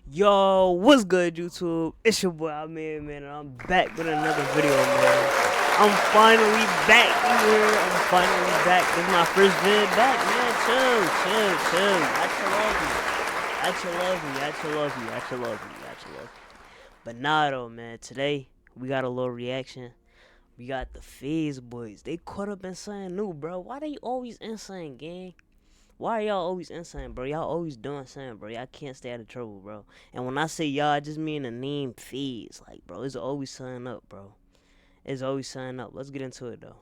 Yo, what's good, YouTube? It's your boy Amir, man, and I'm back with another video, man. I'm finally back here. I'm finally back. This is my first vid back, man. Chill. I love you. But nah, though, man. Today we got a little reaction. We got the Faze boys. They caught up in something new, bro. Why they always insane, gang? Why are y'all always insane, bro? Y'all always doing something, bro. Y'all can't stay out of trouble, bro. And when I say y'all, I just mean the name Faze. Like, bro, it's always something up, bro. It's always something up. Let's get into it, though.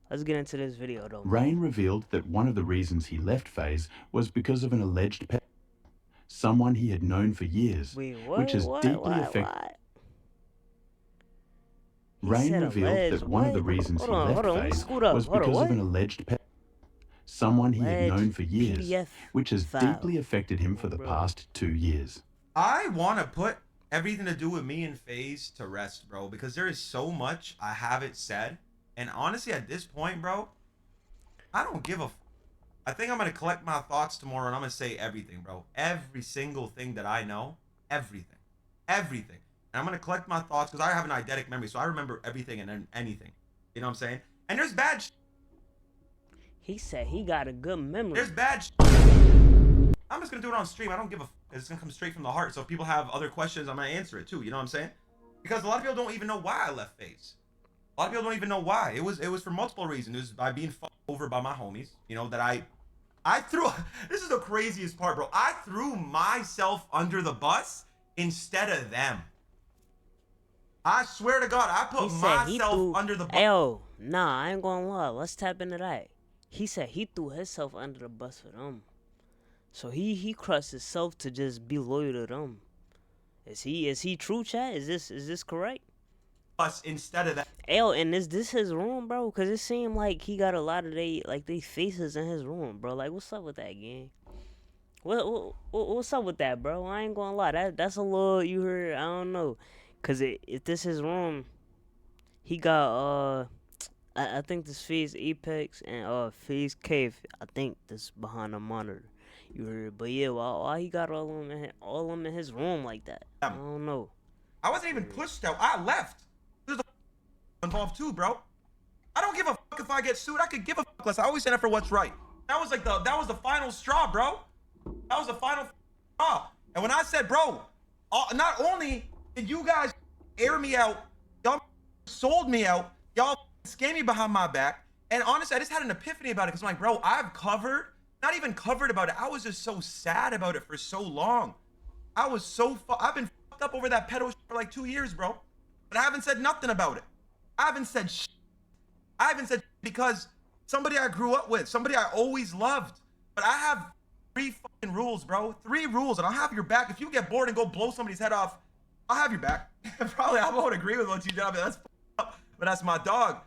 Let's get into this video, though, man. Rain revealed that one of the reasons he left Faze was because of an alleged someone he had known for years, Wait, what? which has deeply affected. Rain revealed that one of the reasons he left Faze was because of an alleged someone he had known for years, which has deeply affected him for the past 2 years. I want to put everything to do with me and Faze to rest, bro, because there is so much I haven't said. And honestly, at this point, bro, I don't give a I think I'm going to collect my thoughts tomorrow and I'm going to say everything, bro. Every single thing that I know, everything. And I'm going to collect my thoughts because I have an eidetic memory, so I remember everything and anything. You know what I'm saying? And there's bad He said he got a good memory. There's bad I'm just going to do it on stream. I don't give a It's going to come straight from the heart. So if people have other questions, I'm going to answer it too. You know what I'm saying? Because a lot of people don't even know why I left Faze. A lot of people don't even know why. It was for multiple reasons. It was by being fucked over by my homies. You know, that I threw, this is the craziest part, bro. I threw myself under the bus instead of them. I swear to God, I put myself under the bus. Yo, nah, I ain't gonna lie. Let's tap into that. He said he threw himself under the bus for them. So he crushed himself to just be loyal to them. Is he true, chat? Is this correct? Us instead of that. Yo, and is this his room, bro? Cause it seemed like he got a lot of they faces in his room, bro. Like, what's up with that, gang? What's up with that, bro? I ain't gonna lie. That's a little, you heard. I don't know. Cause if this his room, he got I think this Faze Apex and Faze Cave. I think this behind the monitor. You heard, but yeah, why he got all of them in his room like that? I don't know. I wasn't even pushed out. I left. There's a involved too, bro. I don't give a fuck if I get sued. I could give a fuck less. I always stand up for what's right. That was the final straw, bro. That was the final straw. And when I said, bro, not only did you guys air me out, y'all sold me out, y'all scammed me behind my back, and honestly, I just had an epiphany about it because I'm like, bro, I've not even covered about it. I was just so sad about it for so long. I've been fucked up over that pedo shit for like 2 years, bro. But I haven't said nothing about it. I haven't said because somebody I grew up with, somebody I always loved. But I have 3 fucking rules, bro. 3 rules, and I'll have your back. If you get bored and go blow somebody's head off, I'll have your back. Probably I won't agree with what you did, but that's my dog.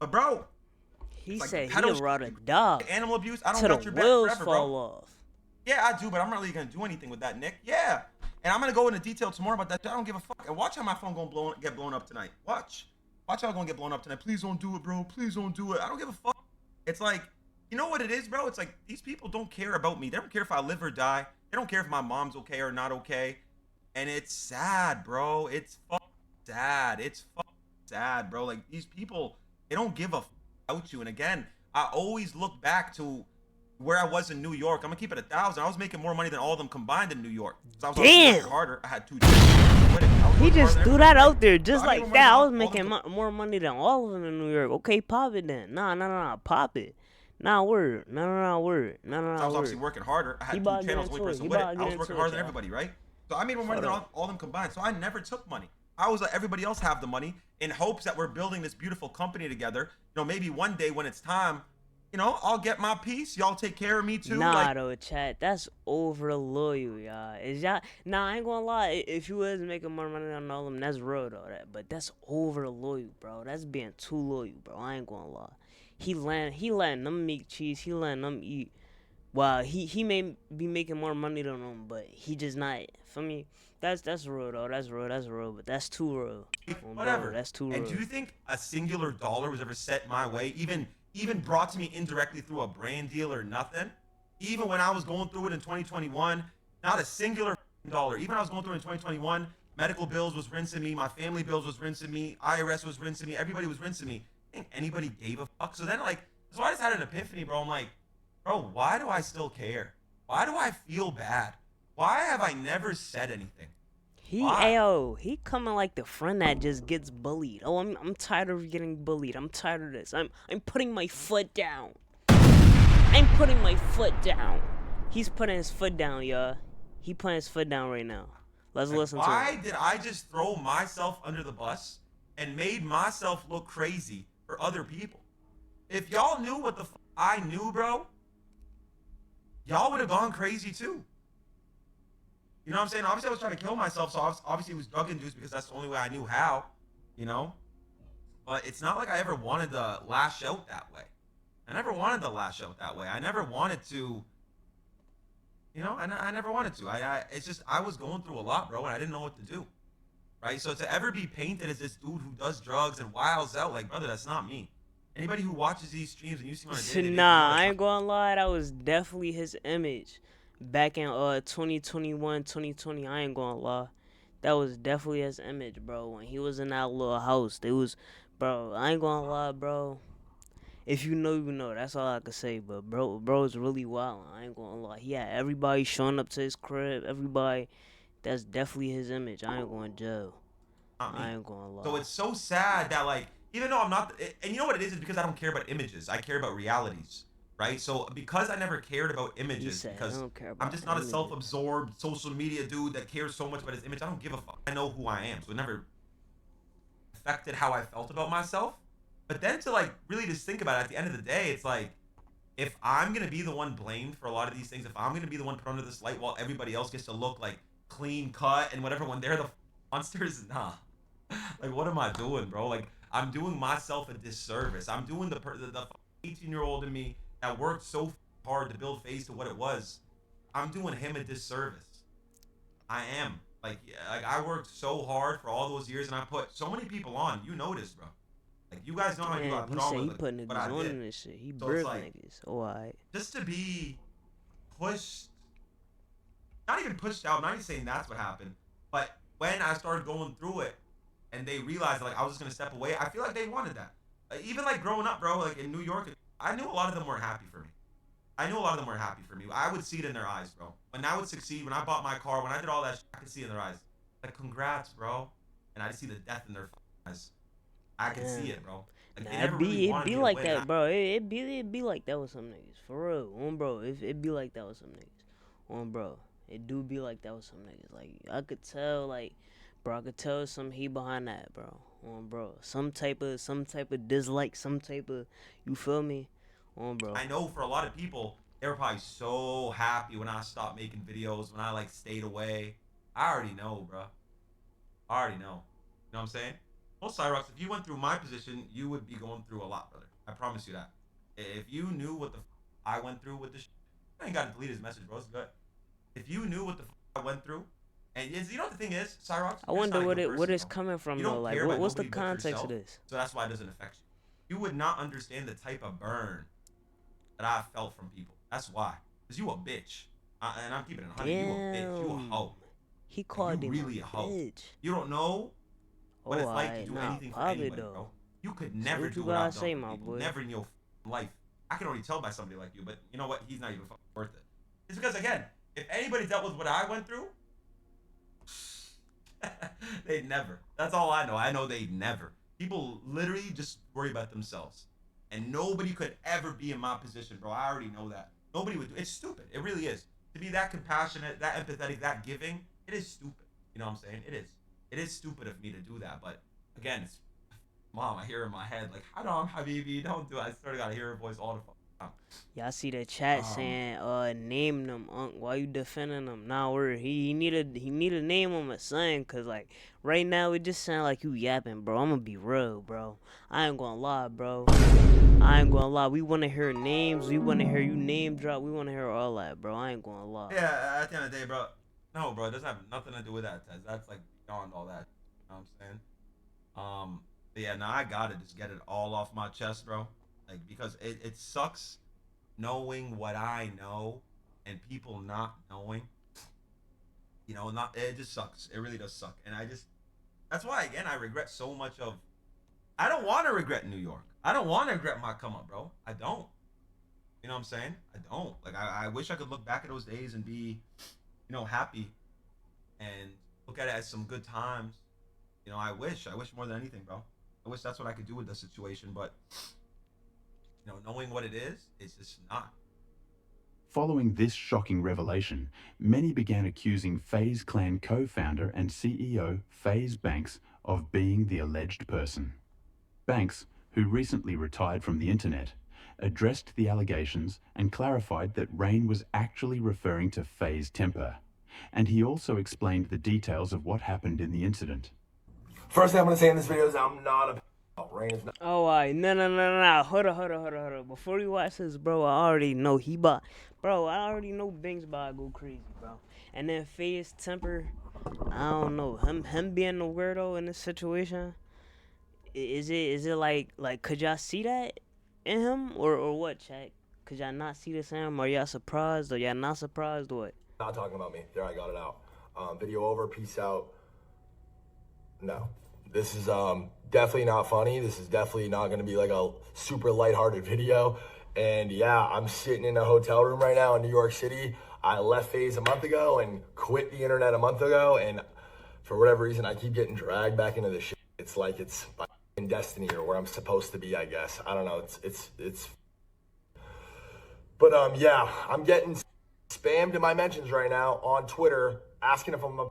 But bro, he said he brought a dog. Animal abuse. I don't got your back forever, bro. Off. Yeah, I do, but I'm not really gonna do anything with that, Nick. Yeah, and I'm gonna go into detail tomorrow about that. I don't give a fuck. And watch how my phone gonna get blown up tonight. Watch how I'm gonna get blown up tonight. Please don't do it, bro. Please don't do it. I don't give a fuck. It's like, you know what it is, bro? It's like these people don't care about me. They don't care if I live or die. They don't care if my mom's okay or not okay. And it's sad, bro. It's fucking sad. It's fucking sad, bro. Like, these people, they don't give a fuck about you. And again, I always look back to where I was in New York. I'm gonna keep it 1,000. I was making more money than all of them combined in New York. So I was working harder. I had 2 jobs. He just threw that out there just like that. I was making more money than all of them in New York. Okay, pop it then. Nah, pop it. Nah, word. No, word. No. So I was obviously working harder. I had 2 channels. I was working harder than everybody, right? So I made more money than all them combined. So I never took money. I was let everybody else have the money in hopes that we're building this beautiful company together. You know, maybe one day when it's time, you know, I'll get my piece. Y'all take care of me too. Nah, though, chat. That's over loyal, y'all. Nah, I ain't gonna lie. If you was making more money than all of them, that's real though. But that's over loyal, bro. That's being too loyal, bro. I ain't gonna lie. He letting them make cheese. He letting them eat. Well, he may be making more money than them, but he just not. For me, that's real though. That's real. But that's too real. Whatever. Bro, that's too real. And do you think a singular dollar was ever set my way? Even brought to me indirectly through a brand deal or nothing? Even when I was going through it in 2021, not a singular dollar. Even I was going through in 2021, medical bills was rinsing me, my family bills was rinsing me, IRS was rinsing me, everybody was rinsing me. I think anybody gave a fuck. So then, like, so I just had an epiphany, bro. I'm like, bro, why do I still care? Why do I feel bad? Why have I never said anything? He coming like the friend that just gets bullied. Oh, I'm tired of getting bullied. I'm tired of this. I'm putting my foot down. I'm putting my foot down. He's putting his foot down, y'all. He putting his foot down right now. Let's listen to him. Why did I just throw myself under the bus and made myself look crazy for other people? If y'all knew what the I knew, bro, y'all would have gone crazy too. You know what I'm saying? Obviously, I was trying to kill myself, so obviously it was drug-induced because that's the only way I knew how, you know? But it's not like I ever wanted to lash out that way. I never wanted to lash out that way. I never wanted to, you know, I never wanted to. It's just, I was going through a lot, bro, and I didn't know what to do, right? So to ever be painted as this dude who does drugs and wilds out, like, brother, that's not me. Anybody who watches these streams and you see me on a day-to-day, nah, I ain't gonna lie, that was definitely his image. Back in 2021, 2020, I ain't gonna lie. That was definitely his image, bro. When he was in that little house, it was, bro, I ain't gonna lie, bro. If you know, you know. That's all I can say. But bro's really wild. I ain't gonna lie. He had everybody showing up to his crib. Everybody. That's definitely his image. I ain't going to jail. I ain't gonna lie. So it's so sad that, like, even though I'm not, and you know what it is? It's because I don't care about images. I care about realities, right? So because I never cared about images, because I'm just not a self-absorbed social media dude that cares so much about his image. I don't give a fuck. I know who I am. So it never affected how I felt about myself. But then to, like, really just think about it, at the end of the day, it's like, if I'm going to be the one blamed for a lot of these things, if I'm going to be the one put under this light while everybody else gets to look, like, clean cut and whatever when they're the monsters, nah. Like, what am I doing, bro? Like, I'm doing myself a disservice. I'm doing the 18-year-old in me that worked so hard to build Faze to what it was. I'm doing him a disservice. I am. Like, I worked so hard for all those years, and I put so many people on. You know this, bro. Like, you guys know how you got put on with putting niggas on in this shit. He birthed niggas. Oh, alright. Just to be pushed, not even pushed out, not even saying that's what happened, but when I started going through it and they realized, like, I was just going to step away, I feel like they wanted that. Even, like, growing up, bro, like, in New York, I knew a lot of them weren't happy for me. I would see it in their eyes, bro. When I would succeed, when I bought my car, when I did all that shit, I could see it in their eyes. Like, congrats, bro. And I see the death in their eyes. I can see it, bro. Like, it'd be like that, bro. It be like that with some niggas. For real. Bro. It be like that with some niggas. Bro. It do be like that with some niggas. Like, I could tell, like, bro, I could tell some hate behind that, bro. Bro. Some type of dislike, some type of, you feel me? Bro. I know for a lot of people, they were probably so happy when I stopped making videos, when I, like, stayed away. I already know, bro. I already know. You know what I'm saying? Well, Cyrox, if you went through my position, you would be going through a lot, brother. I promise you that. If you knew what the I went through with this, I ain't got to delete his message, bro. It's good. If you knew what the I went through, and you know what the thing is, Cyrox? I wonder what it's coming from, though. Like, what's the context of this? So that's why it doesn't affect you. You would not understand the type of burn that I felt from people. That's why. Because you a bitch. And I'm keeping it 100. You a bitch. You a hoe. He called him really a hoe. Bitch. You don't know what it's like to do anything for anybody, bro. You could never do what I've done. My boy. Never in your life. I can already tell by somebody like you, but you know what? He's not even worth it. It's because, again, if anybody dealt with what I went through, they'd never. That's all I know. I know they'd never. People literally just worry about themselves. And nobody could ever be in my position, bro. I already know that. Nobody would do it. It's stupid. It really is. To be that compassionate, that empathetic, that giving, it is stupid. You know what I'm saying? It is. It is stupid of me to do that, but again, it's mom. I hear her in my head like, "Haram, Habibi, don't do it." I sort of gotta hear her voice all the time. Y'all see the chat saying, name them, Unc. Why you defending them? Nah, he need to name him a son, cause like right now it just sound like you yapping, bro. I'm gonna be real, bro. I ain't gonna lie, bro. We wanna hear names. We wanna hear you name drop. We wanna hear all that, bro. I ain't gonna lie. Yeah, at the end of the day, bro. No, bro. It doesn't have nothing to do with that, Tez. That's like beyond all that. You know what I'm saying? But yeah, now I gotta just get it all off my chest, bro. Like, because it sucks knowing what I know and people not knowing. You know, not it just sucks. It really does suck. And that's why again I regret so much of. I don't want to regret New York. I don't want to regret my come up, bro. I don't. You know what I'm saying? I don't. Like I wish I could look back at those days and be, happy, and look at it as some good times. I wish more than anything, bro. I wish that's what I could do with the situation, but knowing what it is, it's just not. Following this shocking revelation, many began accusing Faze Clan co-founder and CEO Faze Banks of being the alleged person. Banks, who recently retired from the internet, addressed the allegations and clarified that Rain was actually referring to Faze Temper, and he also explained the details of what happened in the incident. First thing I'm going to say in this video is I'm not a Rain is not. Oh, no. Hold on. Before you watch this, bro, I already know I already know Banks about to go crazy, bro. And then Faze Temper, I don't know, him being the weirdo in this situation, is it like could y'all see that in him or what, chat? Could y'all not see this in him? Are y'all surprised or y'all not surprised or what? Not talking about me. There, I got it out. Video over. Peace out. No. This is definitely not funny. This is definitely not going to be like a super lighthearted video. And yeah, I'm sitting in a hotel room right now in New York City. I left Faze a month ago and quit the internet a month ago. And for whatever reason, I keep getting dragged back into this shit. It's like it's in destiny or where I'm supposed to be, I guess. I don't know. It's. But yeah, I'm getting spammed in my mentions right now on Twitter asking if I'm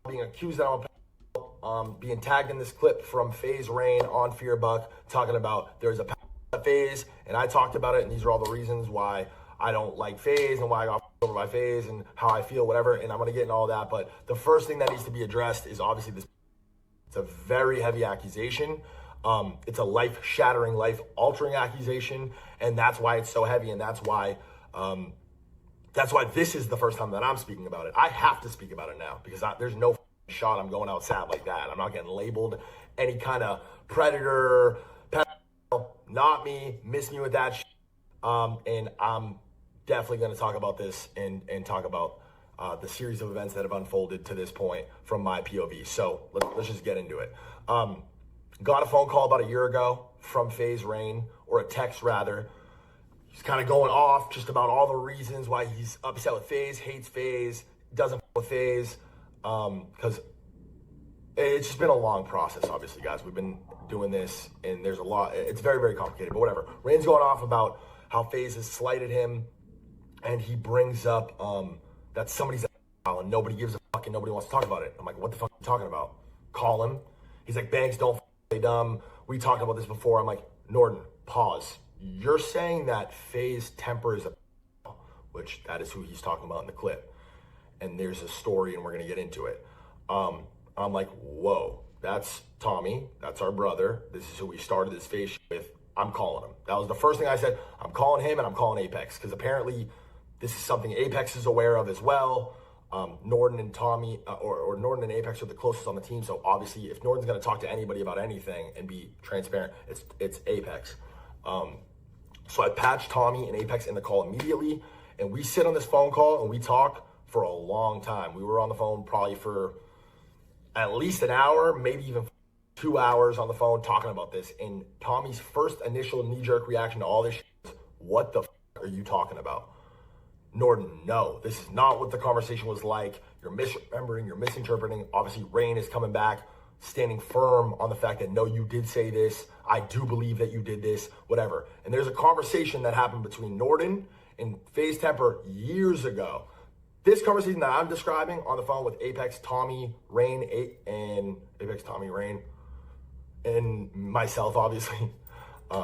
being accused that I'm a being tagged in this clip from Faze Rain on Fearbuck talking about there's a Faze, and I talked about it, and these are all the reasons why I don't like Faze and why I got over by Faze and how I feel, whatever, and I'm going to get into all that. But the first thing that needs to be addressed is obviously this. It's a very heavy accusation. It's a life-shattering, life-altering accusation, and that's why it's so heavy, and that's why this is the first time that I'm speaking about it. I have to speak about it now because there's no shot I'm going out sad like that. I'm not getting labeled any kind of predator, pedophile, not me, miss me with that shit. And I'm definitely going to talk about this and talk about the series of events that have unfolded to this point from my POV. So let's just get into it. Got a phone call about a year ago from Faze Rain, or a text rather. He's kind of going off just about all the reasons why he's upset with Faze, hates Faze, doesn't f with Faze. Because it's just been a long process, obviously, guys. We've been doing this, and there's a lot. It's very, very complicated, but whatever. Rain's going off about how Faze has slighted him, and he brings up that somebody's and nobody gives a fuck and nobody wants to talk about it. I'm like, what the fuck are you talking about? Call him. He's like, Banks, don't play dumb. We talked about this before. I'm like, Norton, pause. You're saying that Faze Temper is a, which that is who he's talking about in the clip. And there's a story, and we're going to get into it. I'm like, whoa, that's Tommy. That's our brother. This is who we started this Faze with. I'm calling him. That was the first thing I said. I'm calling him, and I'm calling Apex, because apparently this is something Apex is aware of as well. Norton and Tommy, or Norton and Apex are the closest on the team. So obviously, if Norton's going to talk to anybody about anything and be transparent, it's Apex. So I patched Tommy and Apex in the call immediately, and we sit on this phone call, and we talk for a long time. We were on the phone probably for at least an hour, maybe even 2 hours on the phone talking about this. And Tommy's first initial knee-jerk reaction to all this shit is, what the f are you talking about? Norton, no, this is not what the conversation was like. You're misremembering, you're misinterpreting. Obviously, Rain is coming back, standing firm on the fact that, no, you did say this. I do believe that you did this, whatever. And there's a conversation that happened between Norton and Faze Temper years ago. This conversation that I'm describing on the phone with Apex, Tommy, Rain, and Apex, Tommy, Rain, and myself, obviously.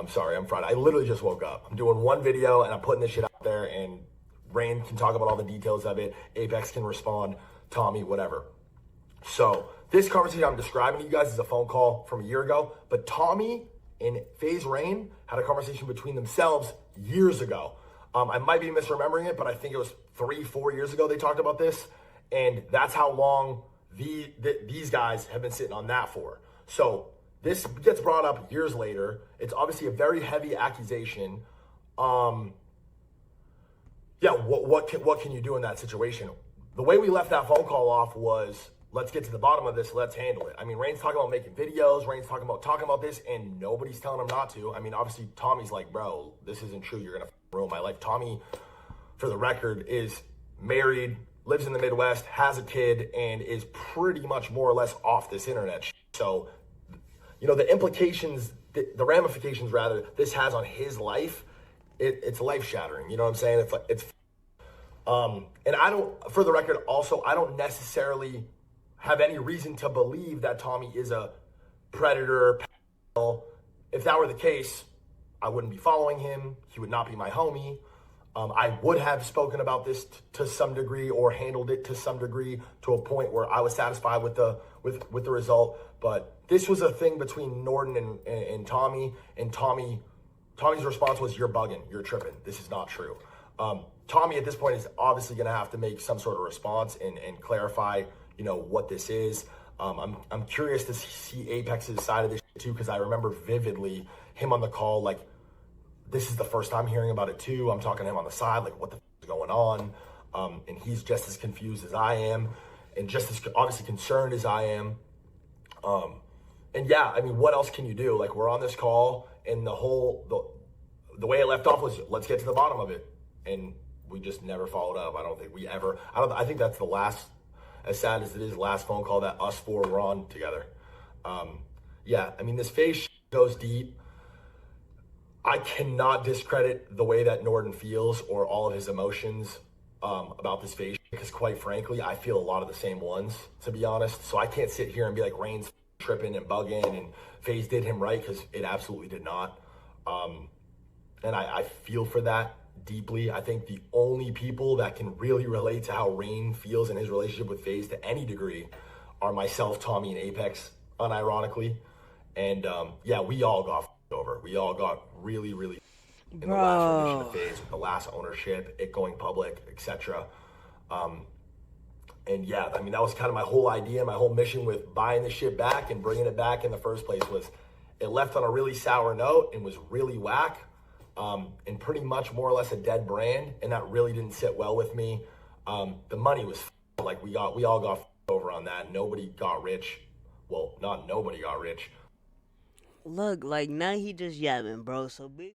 Sorry, I'm Friday. I literally just woke up. I'm doing one video, and I'm putting this shit out there, and Rain can talk about all the details of it. Apex can respond. Tommy, whatever. So this conversation I'm describing to you guys is a phone call from a year ago, but Tommy and Faze Rain had a conversation between themselves years ago. I might be misremembering it, but I think it was 3-4 years ago they talked about this, and that's how long these guys have been sitting on that for. So this gets brought up years later. It's obviously a very heavy accusation. Yeah, what can you do in that situation? the way we left that phone call off was, let's get to the bottom of this. Let's handle it. I mean, Rain's talking about making videos. Rain's talking about this, and nobody's telling him not to. I mean, obviously, Tommy's like, bro, this isn't true. You're going to ruin my life. Tommy, for the record, is married, lives in the Midwest, has a kid, and is pretty much more or less off this internet shit. So, you know, the implications, the ramifications, rather, this has on his life, it's life-shattering. You know what I'm saying? It's and I don't, for the record, also, I don't necessarily have any reason to believe that Tommy is a predator. If that were the case, I wouldn't be following him. He would not be my homie. I would have spoken about this to some degree, or handled it to some degree, to a point where I was satisfied with the result. But this was a thing between Norden and Tommy, and Tommy's response was, "You're bugging. You're tripping. This is not true." Tommy at this point is obviously going to have to make some sort of response and clarify, you know, what this is. I'm curious to see Apex's side of this too, because I remember vividly him on the call, like, this is the first time hearing about it too. I'm talking to him on the side, like, what the is going on? And he's just as confused as I am, and just as obviously concerned as I am. And yeah, I mean, what else can you do? Like, we're on this call, and the way it left off was, let's get to the bottom of it. And we just never followed up. I don't think we ever, I think that's the last, as sad as it is, last phone call that us four were on together. Yeah, I mean, this Faze shit goes deep. I cannot discredit the way that Norden feels or all of his emotions about this Faze shit, because quite frankly, I feel a lot of the same ones, to be honest. So I can't sit here and be like, Rain's tripping and bugging and Faze did him right, because it absolutely did not. And I feel for that deeply. I think the only people that can really relate to how Rain feels in his relationship with Faze to any degree are myself, Tommy, and Apex, unironically. And yeah, we all got over. We all got really, really in the last rendition of Faze, with the last ownership, it going public, etc. And yeah, I mean, that was kind of my whole idea, my whole mission with buying the shit back and bringing it back in the first place, was it left on a really sour note and was really whack. And pretty much more or less a dead brand, and that really didn't sit well with me. The money was like, we all got over on that. Nobody got rich. Well, not nobody got rich. Look, like, now he just yapping, bro. So big.